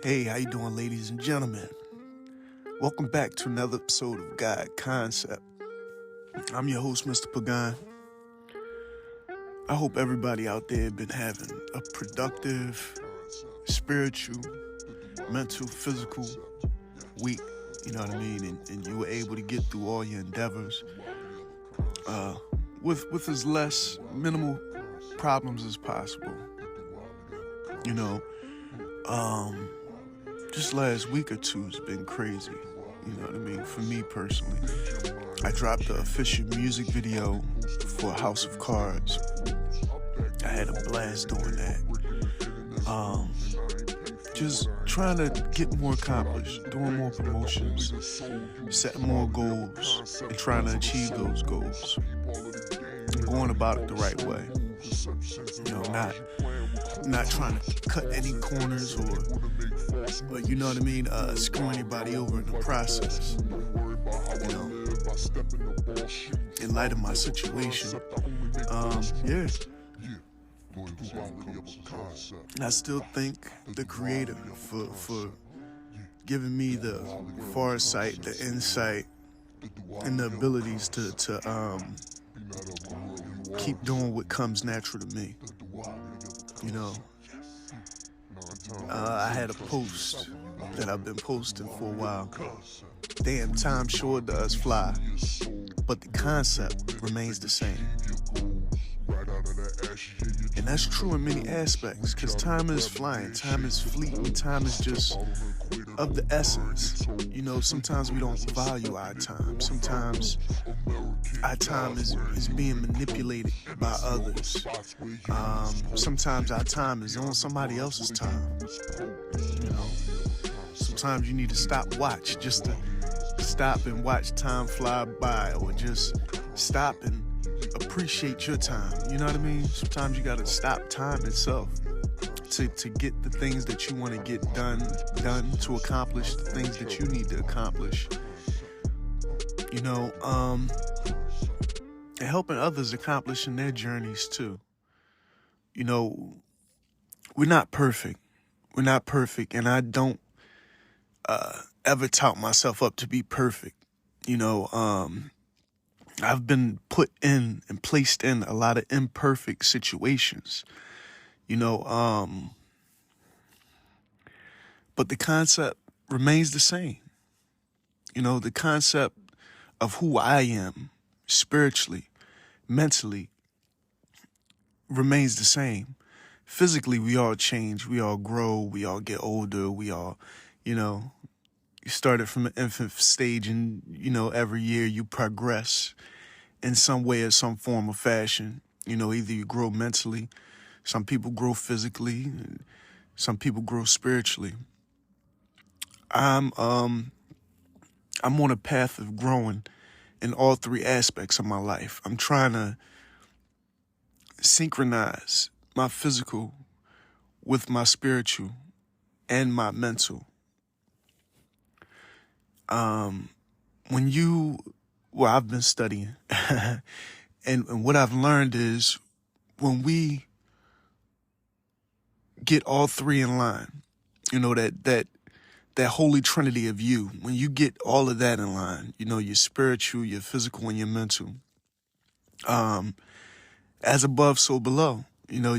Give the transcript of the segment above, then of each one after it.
Hey, how you doing, ladies and gentlemen? Welcome back to another episode of God Concept. I'm your host, Mr. Pagan. I hope everybody out there been having a productive, spiritual, mental, physical week. You know what I mean? And you were able to get through all your endeavors with as less minimal problems as possible. You know, just last week or two has been crazy. You know what I mean? For me personally, I dropped the official music video for House of Cards. I had a blast doing that. Just trying to get more accomplished, doing more promotions, setting more goals, and trying to achieve those goals. Going about it the right way. You know, not trying to cut any corners or you know what I mean, screw anybody over in the process. You know, in light of my situation, yeah. And I still thank the Creator for giving me the foresight, the insight, and the abilities to keep doing what comes natural to me. You know, I had a post that I've been posting for a while. Damn, time sure does fly, but the concept remains the same. And that's true in many aspects, because time is flying, time is fleeting, time is just of the essence. You know, sometimes we don't value our time. Sometimes our time is being manipulated by others. Sometimes our time is on somebody else's time. You know, sometimes you need to watch, just to stop and watch time fly by, or just stop and appreciate your time. You know what I mean? Sometimes you gotta stop time itself to get the things that you want to get done, to accomplish the things that you need to accomplish. You know, and helping others accomplishing their journeys too. You know, we're not perfect. We're not perfect, and I don't ever tout myself up to be perfect. You know, I've been put in and placed in a lot of imperfect situations. You know, but the concept remains the same. You know, the concept of who I am spiritually, mentally, remains the same. Physically, we all change, we all grow, we all get older, we all, you know, you started from an infant stage, and, you know, every year you progress in some way or some form or fashion. You know, either you grow mentally, some people grow physically, and some people grow spiritually. I'm on a path of growing in all three aspects of my life. I'm trying to synchronize my physical with my spiritual and my mental. I've been studying and what I've learned is when we get all three in line, you know, that holy trinity of you, when you get all of that in line, you know, your spiritual, your physical, and your mental, as above, so below. You know,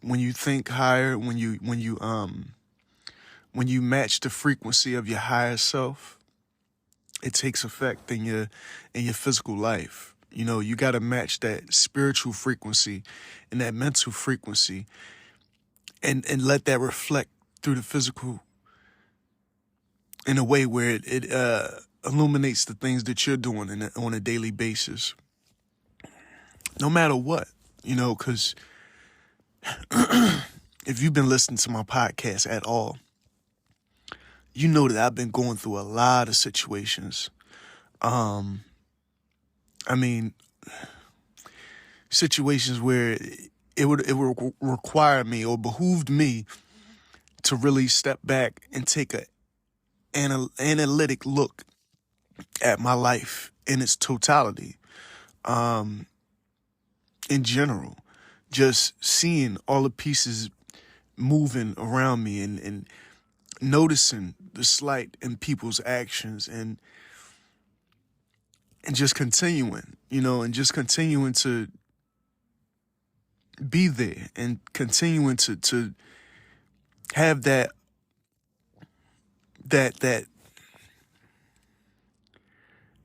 when you think higher, when you match the frequency of your higher self, it takes effect in your physical life. You know, you got to match that spiritual frequency and that mental frequency, and let that reflect through the physical in a way where it illuminates the things that you're doing on a daily basis. No matter what, you know, because if you've been listening to my podcast at all, you know that I've been going through a lot of situations. Situations where it would require me or behooved me to really step back and take an analytic look at my life in its totality. In general, just seeing all the pieces moving around me and noticing the slight in people's actions and just continuing, and just continuing to be there and continuing to have that that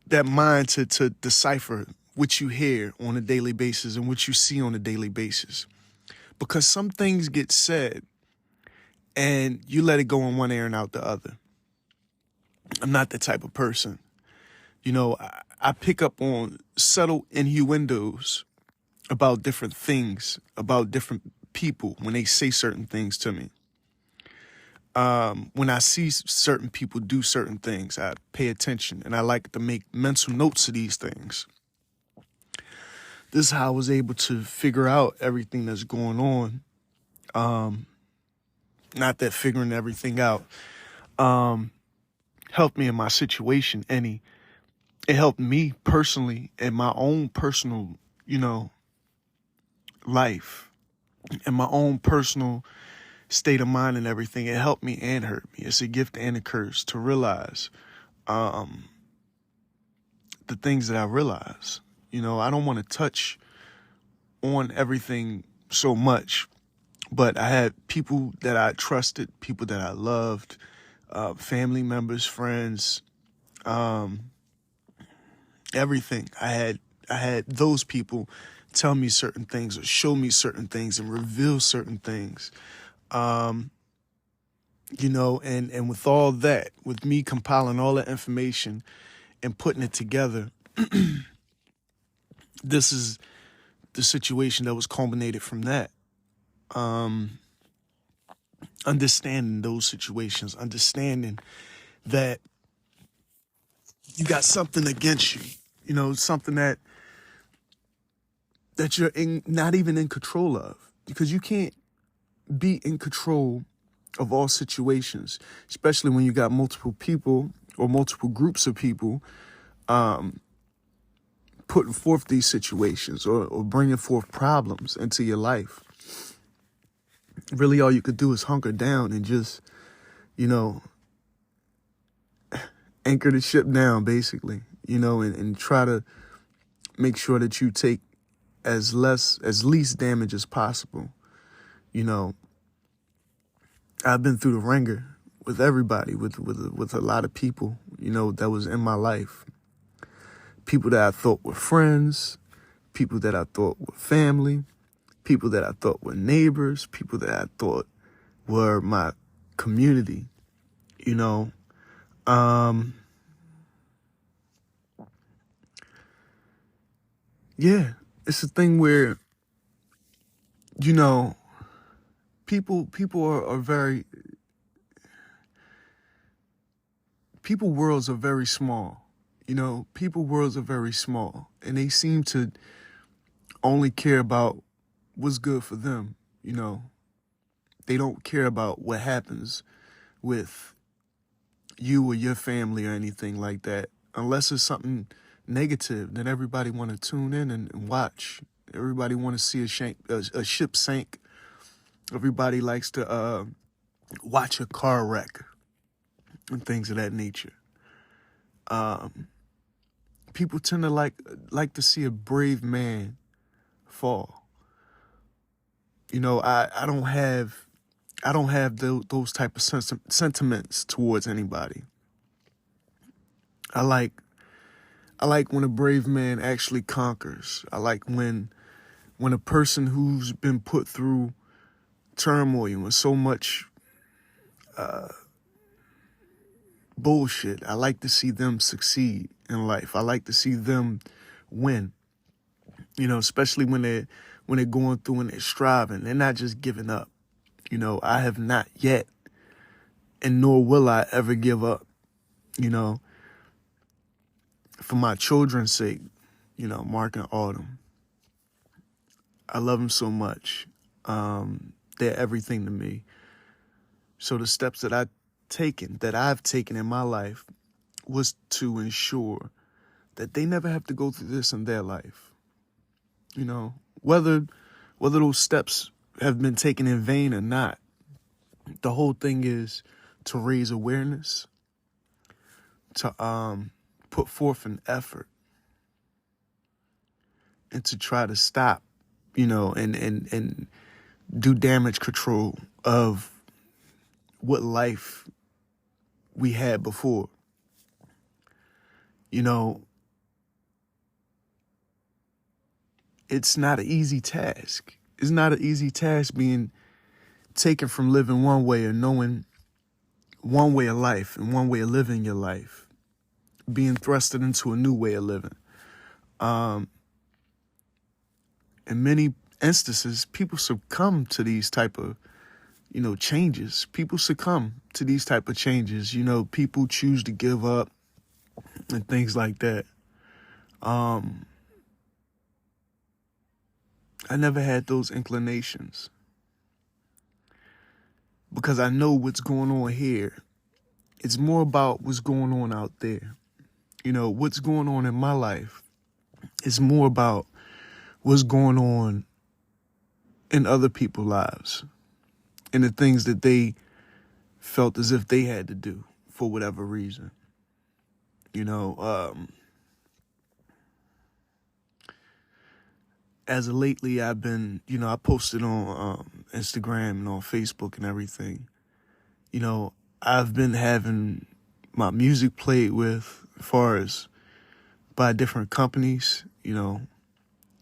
that mind to decipher what you hear on a daily basis and what you see on a daily basis. Because some things get said and you let it go in one ear and out the other. I'm not that type of person. I pick up on subtle innuendos about different things, about different people when they say certain things to me. When I see certain people do certain things, I pay attention and I like to make mental notes of these things. This is how I was able to figure out everything that's going on. Not that figuring everything out helped me in my situation any. It helped me personally in my own personal, life, and my own personal state of mind and everything. It helped me and hurt me. It's a gift and a curse to realize the things that I realize. I don't want to touch on everything so much, but I had people that I trusted, people that I loved, family members, friends, everything. I had those people tell me certain things or show me certain things and reveal certain things. And with all that, with me compiling all that information and putting it together, this is the situation that was culminated from that. Understanding those situations, understanding that you got something against you, something that you're not even in control of, because you can't be in control of all situations, especially when you got multiple people or multiple groups of people putting forth these situations or bringing forth problems into your life. Really, all you could do is hunker down and just, anchor the ship down, basically, and try to make sure that you take as least damage as possible. I've been through the ringer with everybody, with a lot of people, that was in my life. People that I thought were friends, people that I thought were family, people that I thought were neighbors, people that I thought were my community, Yeah, it's a thing where, people are very, people worlds are very small, people worlds are very small, and they seem to only care about what's good for them, They don't care about what happens with you or your family or anything like that, unless it's something negative. Then everybody want to tune in and watch. Everybody want to see a ship sink. Everybody likes to watch a car wreck and things of that nature. People tend to like to see a brave man fall. I don't have those type of sentiments towards anybody. I like when a brave man actually conquers. I like when a person who's been put through turmoil and so much bullshit, I like to see them succeed in life. I like to see them win. Especially when they're going through and they're striving. They're not just giving up. I have not yet, and nor will I ever give up, for my children's sake, Mark and Autumn. I love them so much. They're everything to me. So the steps that I've taken in my life was to ensure that they never have to go through this in their life. Whether those steps have been taken in vain or not, the whole thing is to raise awareness, to put forth an effort, and to try to stop, and do damage control of what life we had before. It's not an easy task. It's not an easy task being taken from living one way or knowing one way of life and one way of living your life, being thrusted into a new way of living. In many instances, people succumb to these type of, changes. People succumb to these type of changes. People choose to give up and things like that. I never had those inclinations because I know what's going on here. It's more about what's going on out there. What's going on in my life is more about what's going on in other people's lives and the things that they felt as if they had to do for whatever reason. As of lately, I've been, I posted on Instagram and on Facebook and everything. I've been having my music played with as far as by different companies,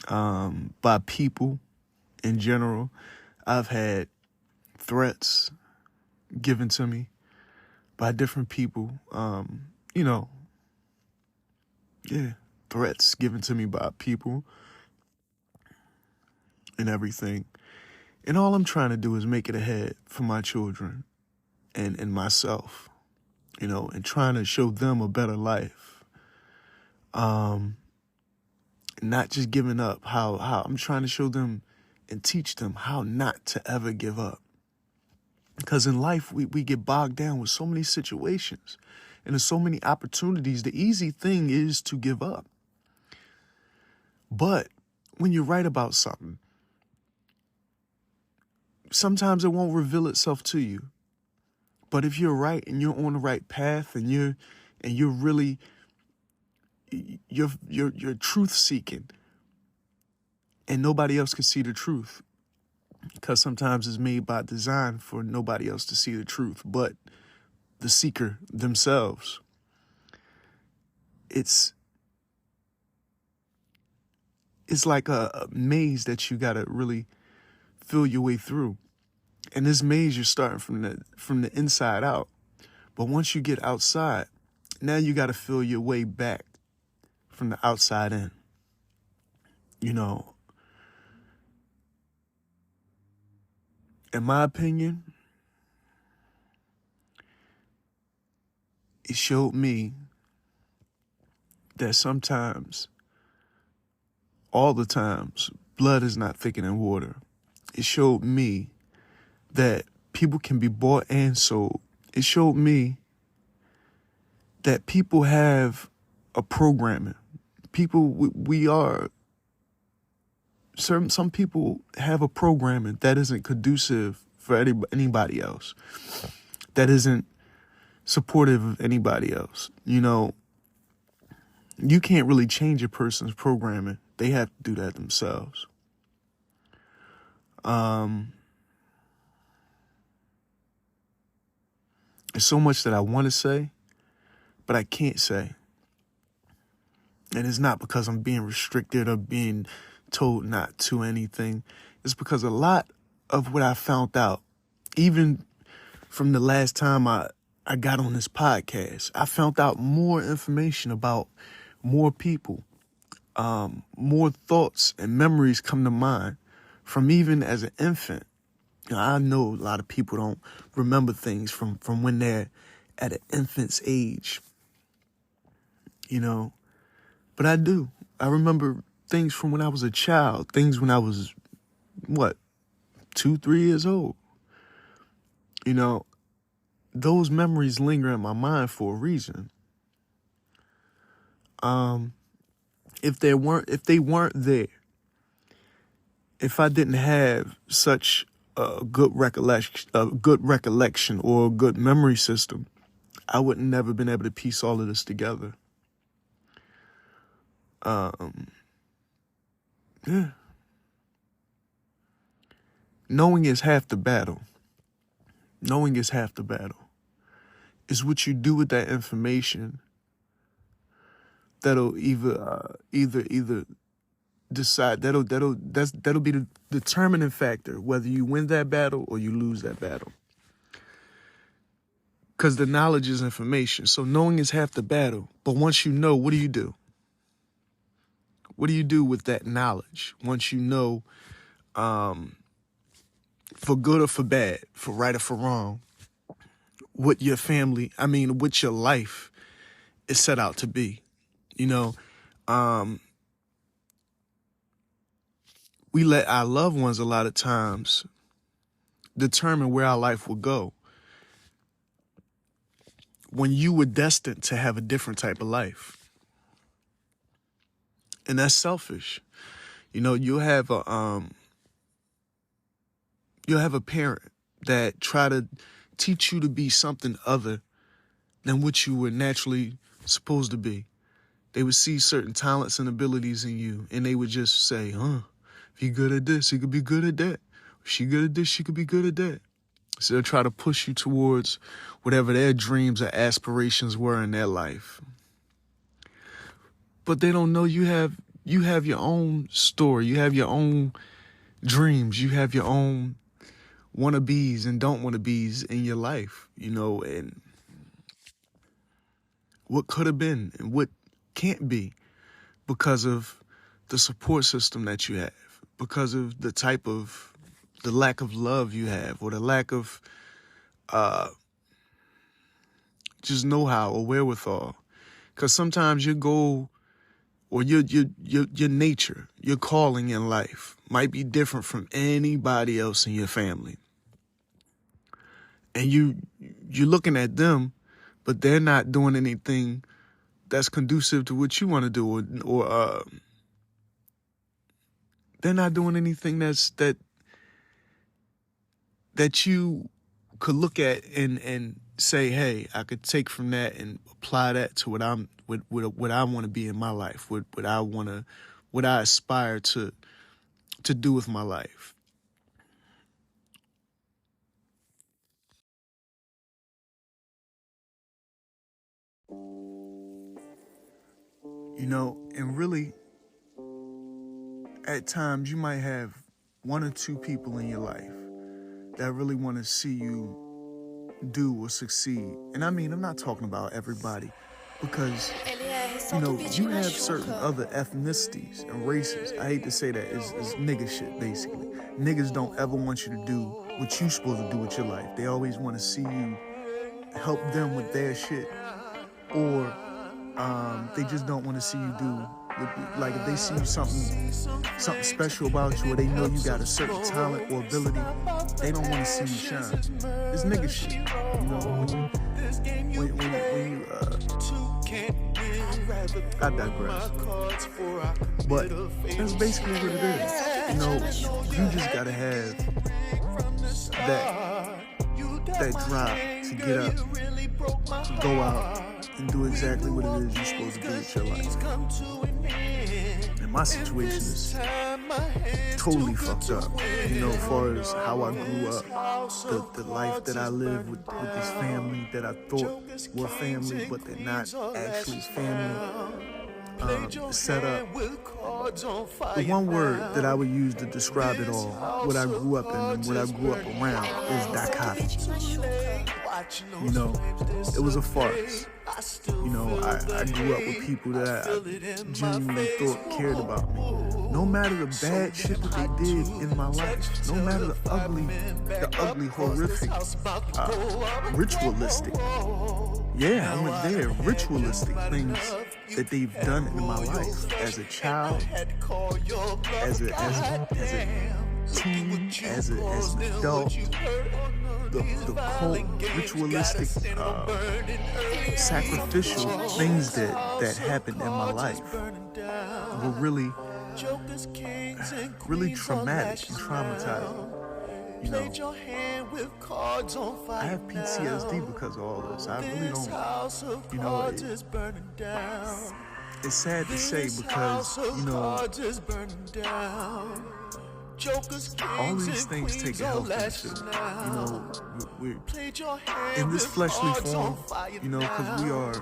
by people in general. I've had threats given to me by different people, threats given to me by people and everything. And all I'm trying to do is make it ahead for my children and myself, and trying to show them a better life. Not just giving up, how I'm trying to show them and teach them how not to ever give up. Because in life, we get bogged down with so many situations and there's so many opportunities. The easy thing is to give up. But when you're right about something, sometimes it won't reveal itself to you. But if you're right and you're on the right path and you're really you're truth seeking and nobody else can see the truth, because sometimes it's made by design for nobody else to see the truth but the seeker themselves. It's like a maze that you gotta really feel your way through. And this maze, you're starting from the inside out. But once you get outside, now you got to feel your way back from the outside in. In my opinion, it showed me that sometimes, all the times, blood is not thicker than water. It showed me that people can be bought and sold. It showed me that people have a programming. Some people have a programming that isn't conducive for anybody else, that isn't supportive of anybody else. You can't really change a person's programming. They have to do that themselves. There's so much that I want to say, but I can't say. And it's not because I'm being restricted or being told not to anything. It's because a lot of what I found out, even from the last time I got on this podcast, I found out more information about more people. More thoughts and memories come to mind from even as an infant. I know a lot of people don't remember things from when they're at an infant's age, but I do. I remember things from when I was a child, things when I was, 2-3 years old. Those memories linger in my mind for a reason. If they weren't there, if I didn't have such a good recollection or a good memory system, I would never been able to piece all of this together. Yeah. Knowing is half the battle. Knowing is half the battle. It's what you do with that information that'll either decide, that'll be the determining factor whether you win that battle or you lose that battle. Because the knowledge is information. So knowing is half the battle. But once you know, what do you do? What do you do with that knowledge? Once you know, for good or for bad, for right or for wrong, what your life is set out to be. We let our loved ones a lot of times determine where our life will go, when you were destined to have a different type of life. And that's selfish. You'll have a parent that try to teach you to be something other than what you were naturally supposed to be. They would see certain talents and abilities in you, and they would just say, if you're good at this, you could be good at that. If she's good at this, she could be good at that. So they'll try to push you towards whatever their dreams or aspirations were in their life. But they don't know you have your own story. You have your own dreams. You have your own wannabes and don't wannabes in your life, and what could have been and what can't be because of the support system that you have, because of the lack of love you have, or the lack of just know-how or wherewithal. Because sometimes your goal or your nature, your calling in life might be different from anybody else in your family. And you're looking at them, but they're not doing anything that's conducive to what you want to do, or they're not doing anything that you could look at and say, hey, I could take from that and apply that to what I want to be in my life, what I aspire to do with my life. And really, at times you might have one or two people in your life that really want to see you do or succeed. And I'm not talking about everybody, because, you have certain other ethnicities and races. I hate to say that, it's nigga shit, basically. Niggas don't ever want you to do what you're supposed to do with your life. They always want to see you help them with their shit, or they just don't want to see you do, like, if they see you something special about you, or they know you got a certain talent or ability, they don't want to see you shine. It's nigga shit, I digress. But that's basically what it is. You just gotta have that drive to get up, to go out, and do exactly what it is you're supposed to do with your life. And my situation is totally fucked up, as far as how I grew up, the life that I live with this family that I thought were family, but they're not actually family. Set up. The one word that I would use to describe it all, what I grew up in and what I grew up around, is dichotomy. It was a farce. I grew up with people that I genuinely thought cared about me. No matter the bad shit that they did in my life, no matter the ugly, horrific, ritualistic, I went there, ritualistic things that they've done in my life as a child, as a teen, as an adult. The cult, ritualistic, sacrificial things that happened in my life were really traumatic and traumatizing. You know, I have PTSD because of all this. I really don't, you know, it's sad to say because, you know, all these things take a health issue. You know, we're in this fleshly form, you know, because we are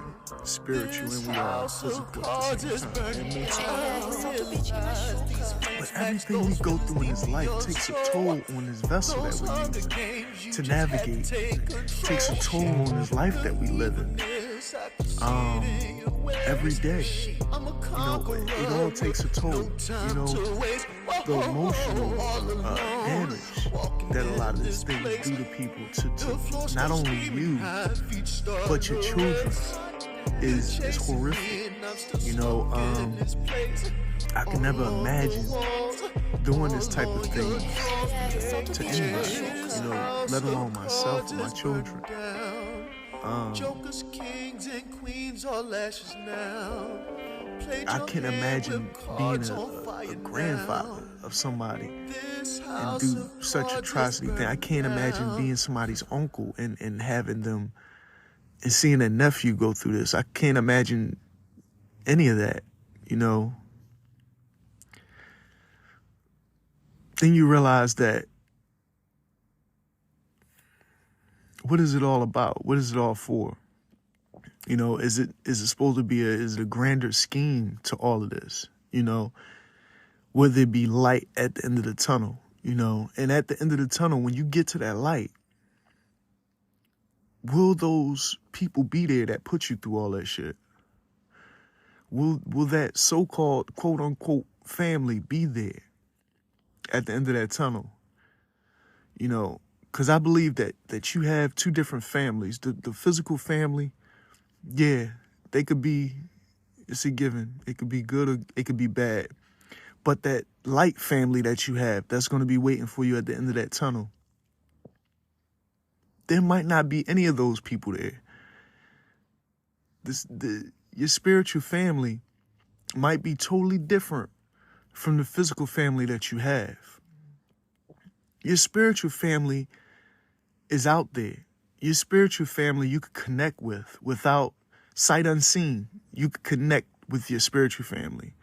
spiritual and we are physical at the same time, and mental. But everything we go through in this life takes a toll on this vessel that we're using to navigate. Takes a toll on this life that we live in. Every day, you know, it all takes a toll. You know, the emotional damage that a lot of these things do to people, to not only you, but your children, is horrific. You know, I can never imagine doing this type of thing to anybody, you know, let alone myself or my children. Jokers, kings, and queens, all lashes now. I can't imagine being a grandfather of somebody and do such atrocity thing. I can't imagine being somebody's uncle and having them and seeing a nephew go through this. I can't imagine any of that, you know. Then you realize that, what is it all about? What is it all for? You know, is it supposed to be is it a grander scheme to all of this? You know, will there be light at the end of the tunnel? You know, and at the end of the tunnel, when you get to that light, will those people be there that put you through all that shit? Will that so-called quote unquote family be there at the end of that tunnel? You know, because I believe that you have two different families. The physical family, yeah, they could be, it's a given. It could be good or it could be bad. But that light family that you have, that's going to be waiting for you at the end of that tunnel, there might not be any of those people there. Your spiritual family might be totally different from the physical family that you have. Your spiritual family is out there. Your spiritual family you could connect with without sight unseen. You could connect with your spiritual family.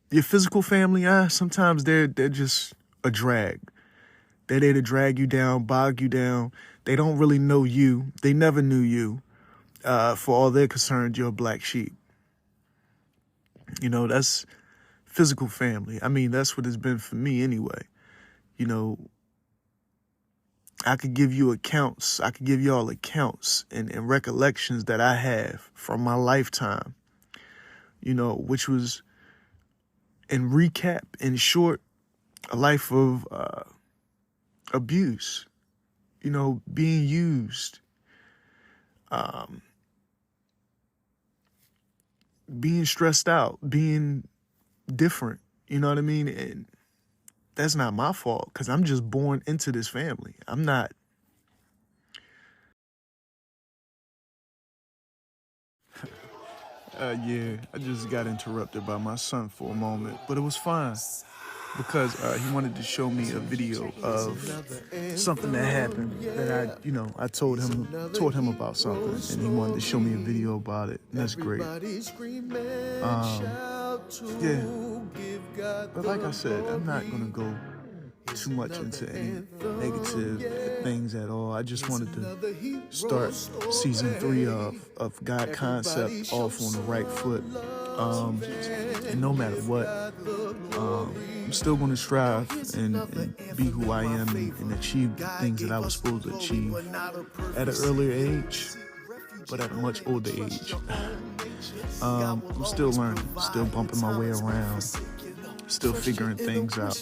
Your physical family, sometimes they're just a drag. They're there to drag you down, bog you down. They don't really know you. They never knew you. For all they're concerned, you're a black sheep. You know, that's physical family. I mean, that's what it's been for me anyway. You know, I could give you accounts. I could give you all accounts and recollections that I have from my lifetime, you know, which was, in recap, in short, a life of abuse, you know, being used, being stressed out, being different, you know what I mean? And that's not my fault because I'm just born into this family. I'm not. Yeah, I just got interrupted by my son for a moment, but it was fine because he wanted to show me a video of something that happened that I told him about something, and he wanted to show me a video about it, and that's great. Yeah, but like I said, I'm not gonna go too much into any negative things at all. I just wanted to start season 3 of God Concept off on the right foot. And no matter what, I'm still going to strive and be who I am and achieve the things that I was supposed to achieve at an earlier age, but at a much older age. I'm still learning, still bumping my way around, still figuring things out.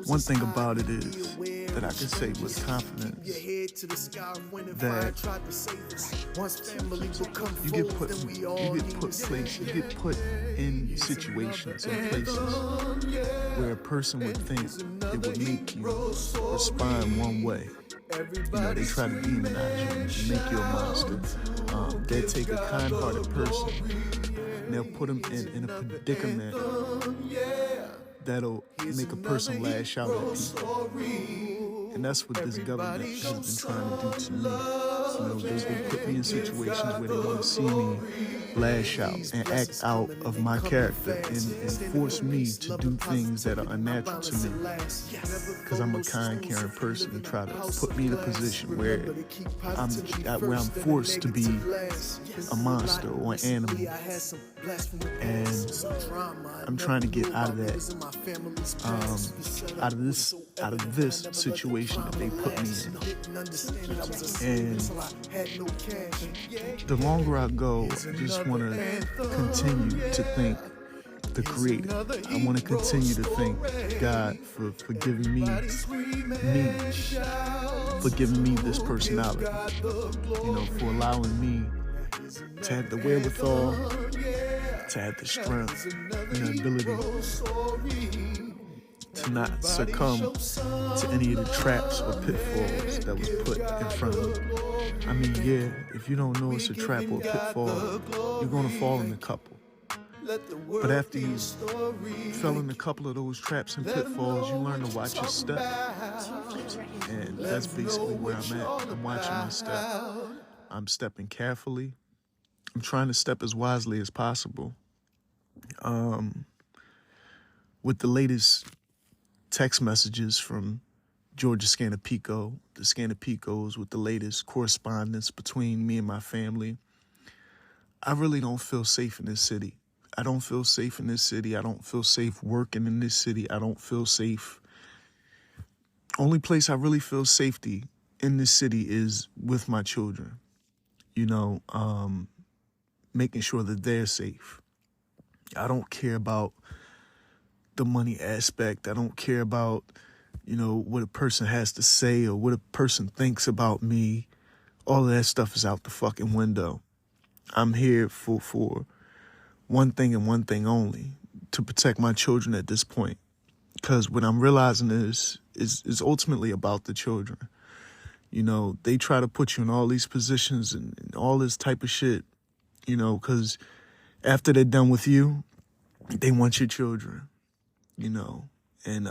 One thing about it is that I can say with confidence that you get put in situations and places where a person would think it would make you respond one way. You know, they try to demonize you and make you a monster. They take a kind-hearted person and they'll put them in a predicament that'll make a person lash out at people. And that's what this government has been trying to do to me. You know, they put me in situations where they want to see me lash out and act out of my character and force me to do things that are unnatural to me. Because I'm a kind, caring person, and try to put me in a position where I'm forced to be a monster or an animal. And I'm trying to get out of that, out of this situation that they put me in. And the longer I go, I just want to continue to thank the Creator. I want to continue to thank God for giving me, for giving me this personality, you know, for allowing me to have the wherewithal, to have the strength and the ability to not succumb to any of the traps or pitfalls that was put in front of me. I mean, yeah, if you don't know it's a trap or a pitfall, you're going to fall in a couple. But after you fell in a couple of those traps and pitfalls, you learn to watch your step. And that's basically where I'm at. I'm watching my step. I'm stepping carefully. I'm trying to step as wisely as possible. With the latest text messages from Georgia Scanapico, the Scanapicos, with the latest correspondence between me and my family, I really don't feel safe in this city. I don't feel safe in this city. I don't feel safe working in this city. I don't feel safe. Only place I really feel safety in this city is with my children. You know, making sure that they're safe. I don't care about the money aspect. I don't care about, you know, what a person has to say or what a person thinks about me. All of that stuff is out the fucking window. I'm here for one thing and one thing only, to protect my children at this point. Because what I'm realizing is ultimately about the children. You know, they try to put you in all these positions and all this type of shit, you know, because after they're done with you, they want your children, you know. And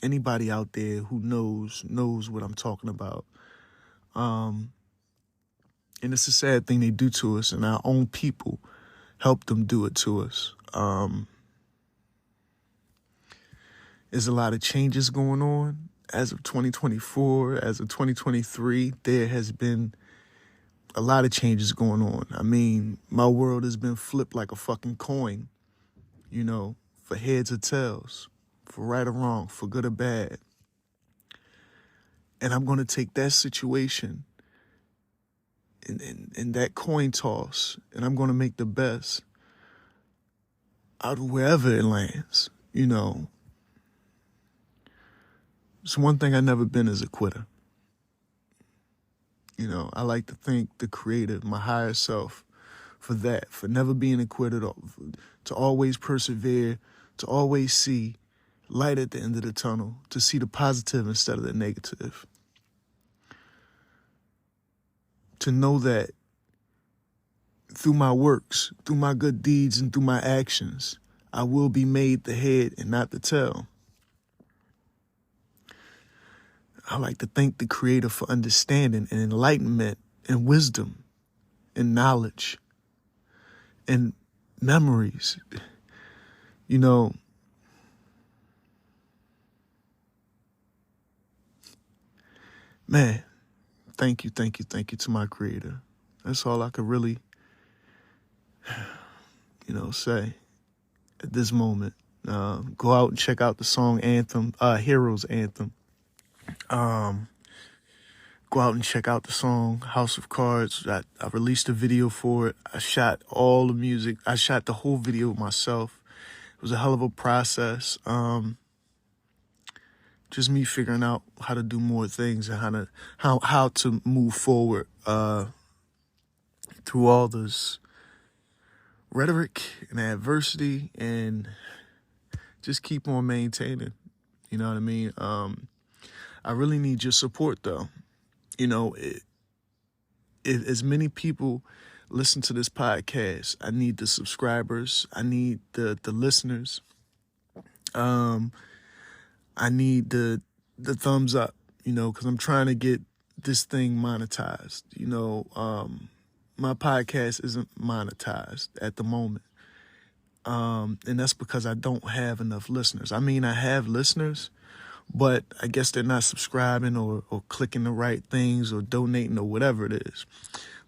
anybody out there who knows what I'm talking about. And it's a sad thing they do to us, and our own people help them do it to us. There's a lot of changes going on. As of 2024, as of 2023, there has been a lot of changes going on. I mean, my world has been flipped like a fucking coin, you know, for heads or tails, for right or wrong, for good or bad. And I'm going to take that situation in that coin toss, and I'm going to make the best out of wherever it lands, you know. It's one thing I've never been is a quitter. You know, I like to thank the Creator, my higher self, for that, for never being a quitter, to always persevere, to always see light at the end of the tunnel, to see the positive instead of the negative. To know that through my works, through my good deeds, and through my actions, I will be made the head and not the tail. I like to thank the Creator for understanding and enlightenment and wisdom and knowledge and memories. You know, man, thank you to my Creator. That's all I could really, you know, say at this moment. Go out and check out the song Anthem, Heroes Anthem. Go out and check out the song House of Cards. I released a video for it. I shot all the music. I shot the whole video myself. It was a hell of a process. Just me figuring out how to do more things and how to move forward through all this rhetoric and adversity, and just keep on maintaining. You know what I mean? I really need your support, though. You know, if as many people listen to this podcast, I need the subscribers. I need the listeners. I need the thumbs up, because I'm trying to get this thing monetized. My podcast isn't monetized at the moment. And that's because I don't have enough listeners. I mean, I have listeners, but I guess they're not subscribing or clicking the right things or donating or whatever it is.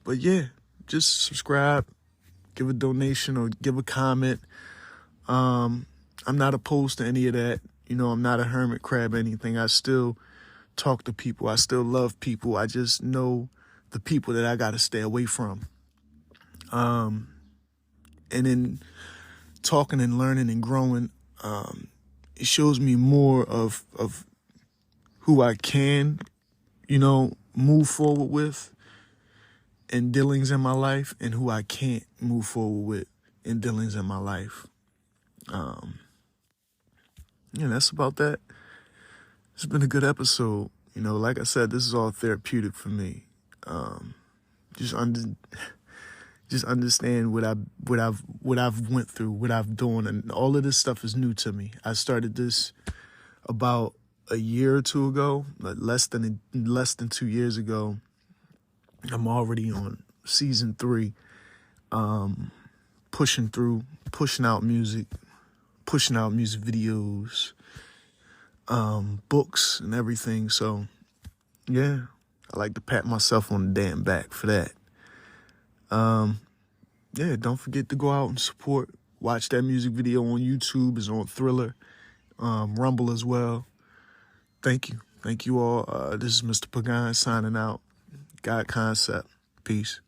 But yeah, just subscribe, give a donation or give a comment. I'm not opposed to any of that. I'm not a hermit crab or anything. I still talk to people. I still love people. I just know the people that I got to stay away from. And in talking and learning and growing, it shows me more of who I can, move forward with in dealings in my life and who I can't move forward with in dealings in my life. That's about that. It's been a good episode. Like I said, this is all therapeutic for me. Just understand what I've went through, what I've done, and all of this stuff is new to me. I started this about a year or two ago, but less than 2 years ago. I'm already on season 3, pushing out music videos, books and everything. So yeah, I like to pat myself on the damn back for that. Yeah, don't forget to go out and watch that music video on YouTube. It's on Thriller, Rumble as well. Thank you all. This is Mr. Pagan signing out. God Concept. Peace.